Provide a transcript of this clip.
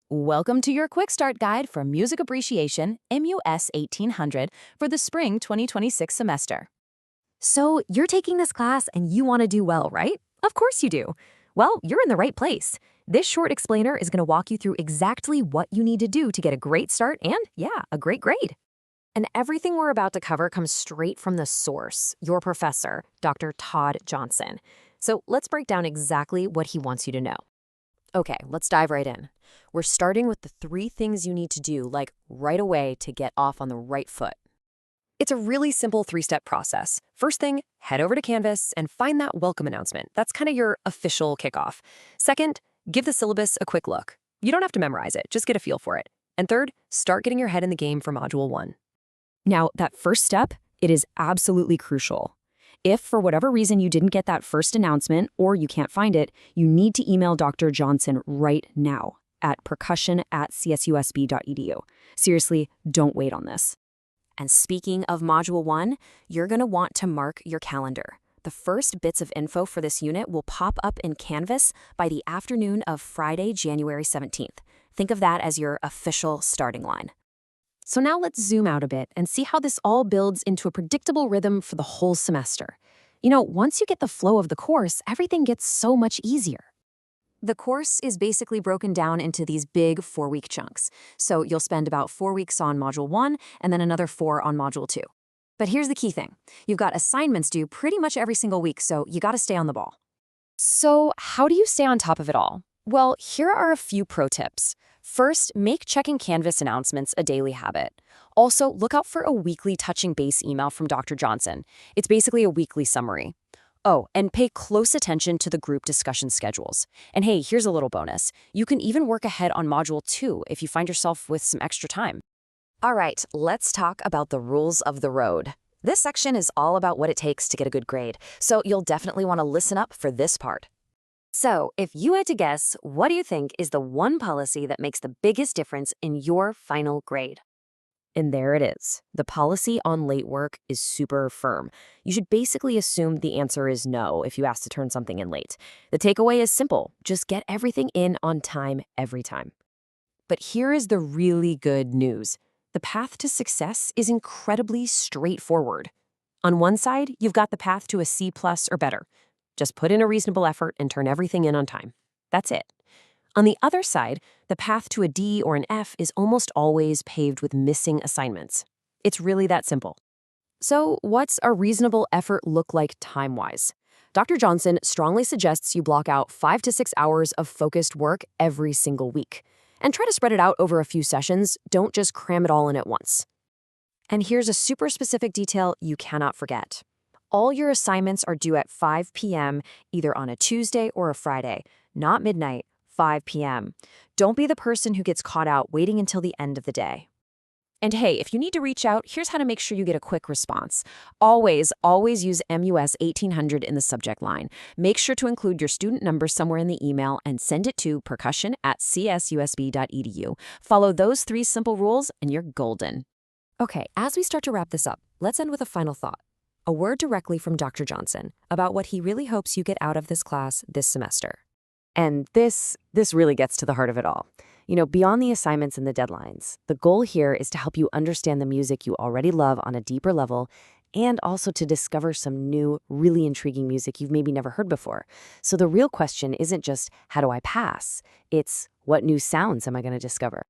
Welcome to your quick start guide for Music Appreciation MUS 1800 for the spring 2026 semester. So, you're taking this class and you want to do well, right? Of course you do. Well, you're in the right place. This short explainer is going to walk you through exactly what you need to do to get a great start and, yeah, a great grade. And everything we're about to cover comes straight from the source, your professor, Dr. Todd Johnson. So, let's break down exactly what he wants you to know. Okay, let's dive right in. We're starting with the 3 things you need to do, like right away, to get off on the right foot. It's a really simple 3-step process. First thing, head over to Canvas and find that welcome announcement. That's kind of your official kickoff. Second, give the syllabus a quick look. You don't have to memorize it, just get a feel for it. And third, start getting your head in the game for Module 1. Now, that first step, it is absolutely crucial. If, for whatever reason, you didn't get that first announcement or you can't find it, you need to email Dr. Johnson right now at percussion@csusb.edu. Seriously, don't wait on this. And speaking of Module 1, you're going to want to mark your calendar. The first bits of info for this unit will pop up in Canvas by the afternoon of Friday, January 17th. Think of that as your official starting line. So now let's zoom out a bit and see how this all builds into a predictable rhythm for the whole semester. Once you get the flow of the course, everything gets so much easier. The course is basically broken down into these big 4-week chunks. So you'll spend about 4 weeks on Module 1 and then another 4 on Module 2. But here's the key thing. You've got assignments due pretty much every single week, so you got to stay on the ball. So how do you stay on top of it all? Well, here are a few pro tips. First, make checking Canvas announcements a daily habit. Also, look out for a weekly touching base email from Dr. Johnson. It's basically a weekly summary. Oh, and pay close attention to the group discussion schedules. And hey, here's a little bonus. You can even work ahead on Module 2 if you find yourself with some extra time. All right, let's talk about the rules of the road. This section is all about what it takes to get a good grade, so you'll definitely want to listen up for this part. So, if you had to guess, what do you think is the one policy that makes the biggest difference in your final grade? And there it is. The policy on late work is super firm. You should basically assume the answer is no if you ask to turn something in late. The takeaway is simple. Just get everything in on time every time. But here is the really good news. The path to success is incredibly straightforward. On one side, you've got the path to a C+ or better. Just put in a reasonable effort and turn everything in on time. That's it. On the other side, the path to a D or an F is almost always paved with missing assignments. It's really that simple. So, what's a reasonable effort look like time-wise? Dr. Johnson strongly suggests you block out 5 to 6 hours of focused work every single week. And try to spread it out over a few sessions. Don't just cram it all in at once. And here's a super specific detail you cannot forget. All your assignments are due at 5 p.m. either on a Tuesday or a Friday, not midnight, 5 p.m. Don't be the person who gets caught out waiting until the end of the day. And hey, if you need to reach out, here's how to make sure you get a quick response. Always use MUS 1800 in the subject line. Make sure to include your student number somewhere in the email and send it to percussion@csusb.edu. Follow those 3 simple rules and you're golden. Okay, as we start to wrap this up, let's end with a final thought. A word directly from Dr. Johnson about what he really hopes you get out of this class this semester. And this really gets to the heart of it all. Beyond the assignments and the deadlines, the goal here is to help you understand the music you already love on a deeper level and also to discover some new, really intriguing music you've maybe never heard before. So the real question isn't just, how do I pass? It's, what new sounds am I going to discover?